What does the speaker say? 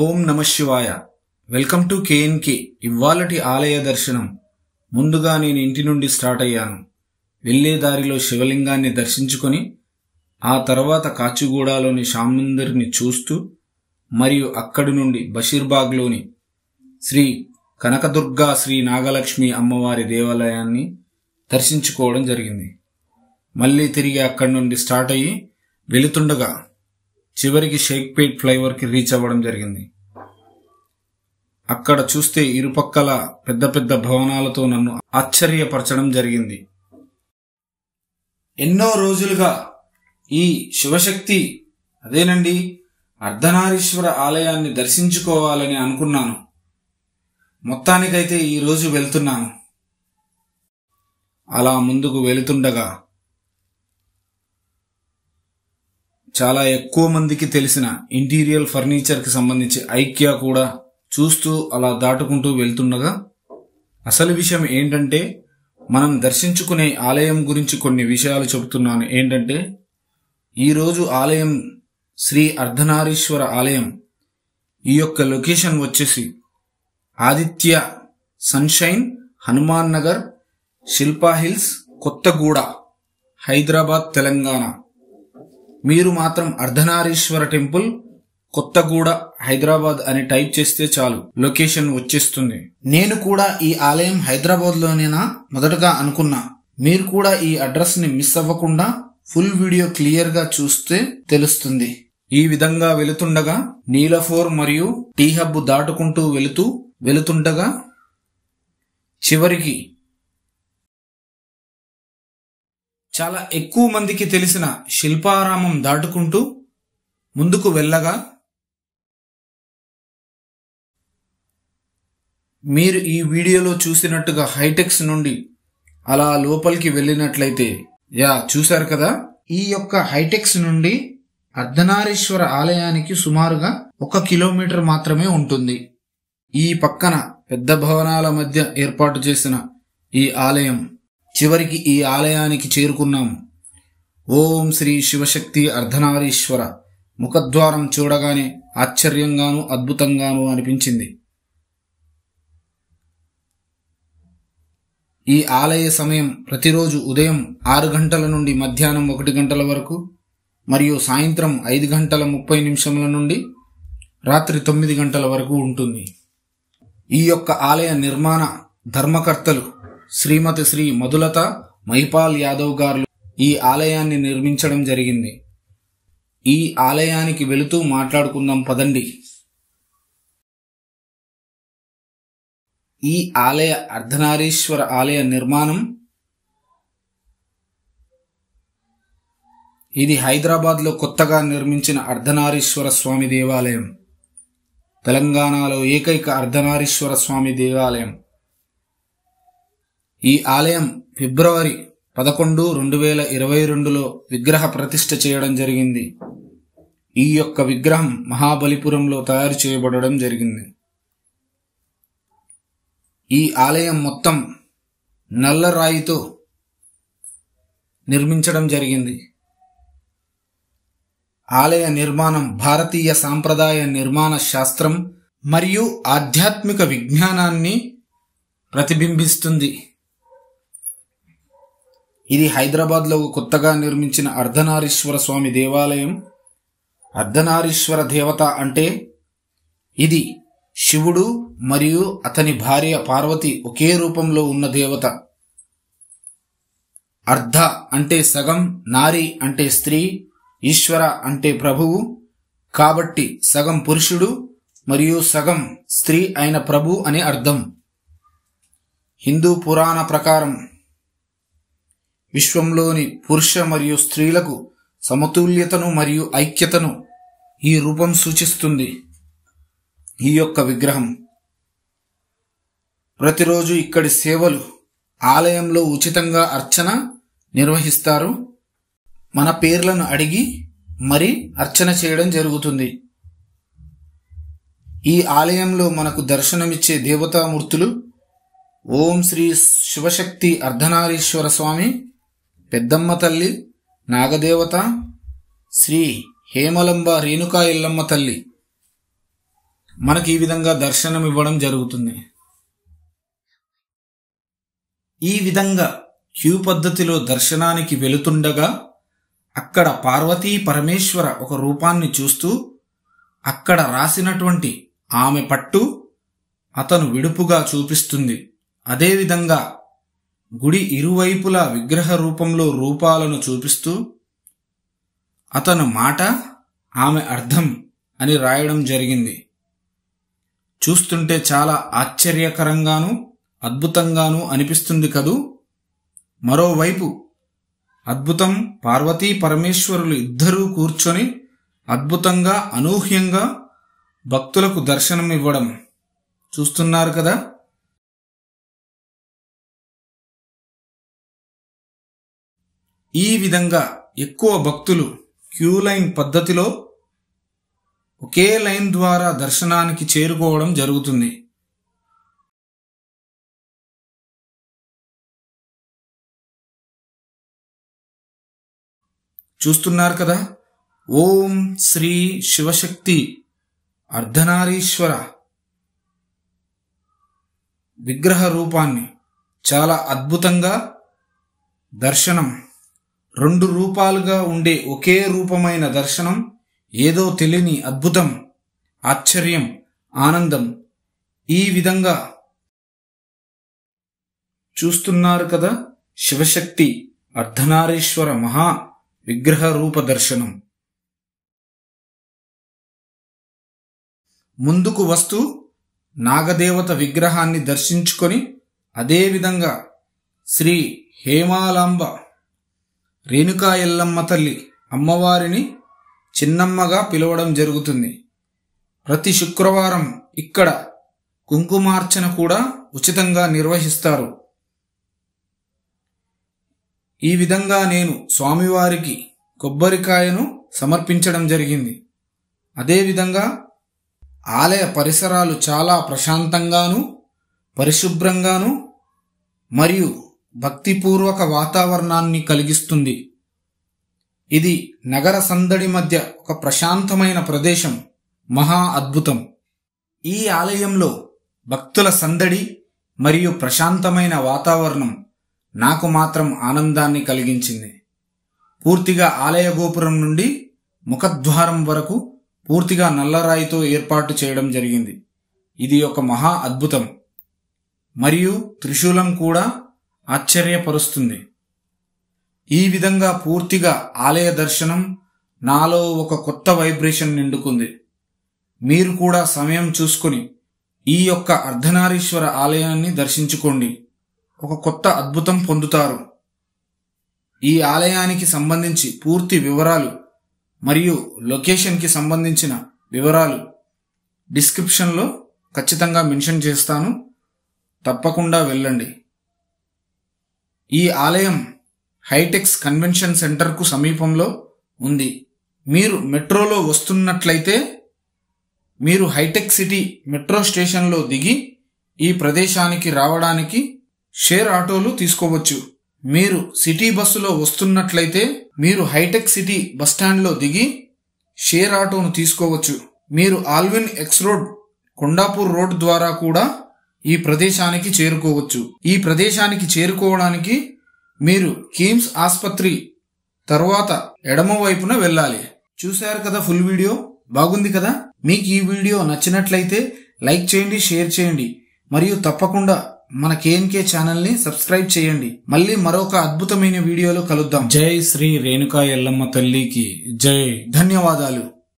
ఓం నమ శివాయ. Welcome to కేఎన్కే. ఇవ్వాలటి ఆలయ దర్శనం. ముందుగా నేను ఇంటి నుండి స్టార్ట్ అయ్యాను. వెళ్లే దారిలో శివలింగాన్ని దర్శించుకొని ఆ తర్వాత కాచిగూడలోని శ్యామ్ మందిర్ని చూస్తూ మరియు అక్కడి నుండి బషీర్బాగ్లోని శ్రీ కనకదుర్గా శ్రీ నాగలక్ష్మి అమ్మవారి దేవాలయాన్ని దర్శించుకోవడం జరిగింది. మళ్ళీ తిరిగి అక్కడి నుండి స్టార్ట్ అయ్యి వెళుతుండగా చివరికి షేక్పేట్ ఫ్లైఓవర్కి రీచ్ అవ్వడం జరిగింది. అక్కడ చూస్తే ఇరుపక్కల పెద్ద పెద్ద భవనాలతో నన్ను ఆశ్చర్యపరచడం జరిగింది. ఎన్నో రోజులుగా ఈ శివశక్తి అదేనండి అర్ధనారీశ్వర ఆలయాన్ని దర్శించుకోవాలని అనుకున్నాను. మొత్తానికైతే ఈరోజు వెళ్తున్నాను. అలా ముందుకు వెళుతుండగా చాలా ఎక్కువ మందికి తెలిసిన ఇంటీరియర్ ఫర్నిచర్ కి సంబంధించి ఐక్యా కూడా చూస్తూ అలా దాటుకుంటూ వెళ్తుండగా అసలు విషయం ఏంటంటే మనం దర్శించుకునే ఆలయం గురించి కొన్ని విషయాలు చెబుతున్నాను. ఏంటంటే ఈరోజు ఆలయం శ్రీ అర్ధనారీశ్వర ఆలయం ఈ యొక్క లొకేషన్ వచ్చేసి ఆదిత్య సన్షైన్, హనుమాన్ నగర్, శిల్పా హిల్స్, కొత్తగూడ, హైదరాబాద్, తెలంగాణ. మీరు మాత్రం అర్ధనారీశ్వర టెంపుల్ కొత్తగూడ, హైదరాబాద్ అని టైప్ చేస్తే చాలు లొకేషన్ వచ్చేస్తుంది. నేను కూడా ఈ ఆలయం హైదరాబాద్ లోనేనా మొదటగా అనుకున్నా. మీరు కూడా ఈ అడ్రస్ ని మిస్ అవ్వకుండా ఫుల్ వీడియో క్లియర్ గా చూస్తే తెలుస్తుంది. ఈ విధంగా వెళుతుండగా నీలఫోర్ మరియు టీ హబ్ దాటుకుంటూ వెళుతుండగా చివరికి చాలా ఎక్కువ మందికి తెలిసిన శిల్పారామం దాటుకుంటూ ముందుకు వెళ్ళగా మీరు ఈ వీడియోలో చూసినట్టుగా హైటెక్స్ నుండి అలా లోపలికి వెళ్ళినట్లయితే చూశారు కదా, ఈ యొక్క హైటెక్స్ నుండి అర్ధనారీశ్వర ఆలయానికి సుమారుగా 1 కిలోమీటర్ మాత్రమే ఉంటుంది. ఈ పక్కన పెద్ద భవనాల మధ్య ఏర్పాటు చేసిన ఈ ఆలయం. చివరికి ఈ ఆలయానికి చేరుకున్నాము. ఓం శ్రీ శివశక్తి అర్ధనారీశ్వర ముఖద్వారం చూడగానే ఆశ్చర్యంగాను అద్భుతంగాను అనిపించింది. ఈ ఆలయ సమయం ప్రతిరోజు ఉదయం 6 గంటల నుండి మధ్యాహ్నం 1 గంటల వరకు మరియు సాయంత్రం 5:30 నుండి రాత్రి 9 గంటల వరకు ఉంటుంది. ఈ యొక్క ఆలయ నిర్మాణ ధర్మకర్తలు శ్రీమతి శ్రీ మధులత మహిపాల్ యాదవ్ గారు ఈ ఆలయాన్ని నిర్మించడం జరిగింది. ఈ ఆలయానికి వెళుతూ మాట్లాడుకుందాం పదండి. ఈ ఆలయ అర్ధనారీశ్వర ఆలయ నిర్మాణం ఇది హైదరాబాద్ లో కొత్తగా నిర్మించిన అర్ధనారీశ్వర స్వామి దేవాలయం. తెలంగాణలో ఏకైక అర్ధనారీశ్వర స్వామి దేవాలయం. ఈ ఆలయం ఫిబ్రవరి 11, 2022లో విగ్రహ ప్రతిష్ఠ చేయడం జరిగింది. ఈ యొక్క విగ్రహం మహాబలిపురంలో తయారు చేయబడడం జరిగింది. ఈ ఆలయం మొత్తం నల్లరాయితో నిర్మించడం జరిగింది. ఆలయ నిర్మాణం భారతీయ సాంప్రదాయ నిర్మాణ శాస్త్రం మరియు ఆధ్యాత్మిక విజ్ఞానాన్ని ప్రతిబింబిస్తుంది. ఇది హైదరాబాద్ లో కొత్తగా నిర్మించిన అర్ధనారీశ్వర స్వామి దేవాలయం. అర్ధనారీశ్వర దేవత అంటే ఇది శివుడు మరియు అతని భార్య పార్వతి ఒకే రూపంలో ఉన్న దేవత. అర్ధ అంటే సగం, నారి అంటే స్త్రీ, ఈశ్వర అంటే ప్రభువు. కాబట్టి సగం పురుషుడు మరియు సగం స్త్రీ అయిన ప్రభు అని అర్థం. హిందూ పురాణ ప్రకారం విశ్వంలోని పురుష మరియు స్త్రీలకు సమతుల్యతను మరియు ఐక్యతను ఈ రూపం సూచిస్తుంది. ఈ యొక్క విగ్రహం ప్రతిరోజు ఇక్కడి సేవలు ఆలయంలో ఉచితంగా అర్చన నిర్వహిస్తారు. మన పేర్లను అడిగి మరి అర్చన చేయడం జరుగుతుంది. ఈ ఆలయంలో మనకు దర్శనమిచ్చే దేవతామూర్తులు ఓం శ్రీ శివశక్తి అర్ధనారీశ్వర స్వామి, పెద్దమ్మ తల్లి, నాగదేవత, శ్రీ హేమలంబ రేణుకా ఎల్లమ్మ తల్లి, మనకి ఈ విధంగా దర్శనం ఇవ్వడం జరుగుతుంది. ఈ విధంగా క్యూ పద్ధతిలో దర్శనానికి వెళుతుండగా అక్కడ పార్వతీ పరమేశ్వర ఒక రూపాన్ని చూస్తూ అక్కడ రాసినటువంటి ఆమె పట్టు అతను విడుపుగా చూపిస్తుంది. అదేవిధంగా గుడి ఇరువైపులా విగ్రహ రూపంలో రూపాలను చూపిస్తూ అతను మాట ఆమె అర్థం అని రాయడం జరిగింది. చూస్తుంటే చాలా ఆశ్చర్యకరంగాను అద్భుతంగాను అనిపిస్తుంది కదూ. మరోవైపు అద్భుతం పార్వతీ పరమేశ్వరులు ఇద్దరూ కూర్చొని అద్భుతంగా అనూహ్యంగా భక్తులకు దర్శనం ఇవ్వడం చూస్తున్నారు కదా. ఈ విధంగా ఎక్కువ భక్తులు క్యూ లైన్ పద్ధతిలో ఒకే లైన్ ద్వారా దర్శనానికి చేరుకోవడం జరుగుతుంది. చూస్తున్నారు కదా. ఓం శ్రీ శివశక్తి అర్ధనారీశ్వర విగ్రహ రూపాన్ని చాలా అద్భుతంగా దర్శనం, 2 రూపాలుగా ఉండే ఒకే రూపమైన దర్శనం, ఏదో తెలియని అద్భుతం, ఆశ్చర్యం, ఆనందం. ఈ విధంగా చూస్తున్నారు కదా శివశక్తి అర్ధనారీశ్వర మహా విగ్రహ రూప దర్శనం. ముందుకు వస్తూ నాగదేవత విగ్రహాన్ని దర్శించుకొని అదేవిధంగా శ్రీ హేమాలాంబ రేణుకా ఎల్లమ్మ తల్లి అమ్మవారిని చిన్నమ్మగా పిలవడం జరుగుతుంది. ప్రతి శుక్రవారం ఇక్కడ కుంకుమార్చన కూడా ఉచితంగా నిర్వహిస్తారు. ఈ విధంగా నేను స్వామివారికి కొబ్బరికాయను సమర్పించడం జరిగింది. అదేవిధంగా ఆలయ పరిసరాలు చాలా ప్రశాంతంగాను పరిశుభ్రంగాను మరియు భక్తిపూర్వక వాతావరణాన్ని కలిగిస్తుంది. ఇది నగర సందడి మధ్య ఒక ప్రశాంతమైన ప్రదేశం, మహా అద్భుతం. ఈ ఆలయంలో భక్తుల సందడి మరియు ప్రశాంతమైన వాతావరణం నాకు మాత్రం ఆనందాన్ని కలిగించింది. పూర్తిగా ఆలయ గోపురం నుండి ముఖద్వారం వరకు పూర్తిగా నల్లరాయితో ఏర్పాటు చేయడం జరిగింది. ఇది ఒక మహా అద్భుతం. మరియు త్రిశూలం కూడా ఆశ్చర్యపరుస్తుంది. ఈ విధంగా పూర్తిగా ఆలయ దర్శనం నాలో ఒక కొత్త వైబ్రేషన్ నిండుకుంది. మీరు కూడా సమయం చూసుకొని ఈ యొక్క అర్ధనారీశ్వర ఆలయాన్ని దర్శించుకోండి. ఒక కొత్త అద్భుతం పొందుతారు. ఈ ఆలయానికి సంబంధించి పూర్తి వివరాలు మరియు లొకేషన్కి సంబంధించిన వివరాలు డిస్క్రిప్షన్లో ఖచ్చితంగా మెన్షన్ చేస్తాను. తప్పకుండా వెళ్ళండి. ఈ ఆలయం హైటెక్స్ కన్వెన్షన్ సెంటర్కు సమీపంలో ఉంది. మీరు మెట్రోలో వస్తున్నట్లయితే మీరు హైటెక్ సిటీ మెట్రో స్టేషన్లో దిగి ఈ ప్రదేశానికి రావడానికి షేర్ ఆటోలు తీసుకోవచ్చు. మీరు సిటీ బస్సులో వస్తున్నట్లయితే మీరు హైటెక్ సిటీ బస్టాండ్లో దిగి షేర్ ఆటోను తీసుకోవచ్చు. మీరు Allwyn X road, Kondapur road ద్వారా కూడా ఈ ప్రదేశానికి చేరుకోవచ్చు. ఈ ప్రదేశానికి చేరుకోవడానికి మీరు కిమ్స్ ఆసుపత్రి తర్వాత ఎడమ వైపున వెళ్ళాలి. చూశారు కదా ఫుల్ వీడియో, బాగుంది కదా. మీకు ఈ వీడియో నచ్చినట్లయితే లైక్ చేయండి, షేర్ చేయండి మరియు తప్పకుండా మన KNK ఛానల్ ని సబ్స్క్రైబ్ చేయండి. మళ్ళీ మరొక అద్భుతమైన వీడియోలో కలుద్దాం. జై శ్రీ రేణుకా ఎల్లమ్మ తల్లికి జై. ధన్యవాదాలు.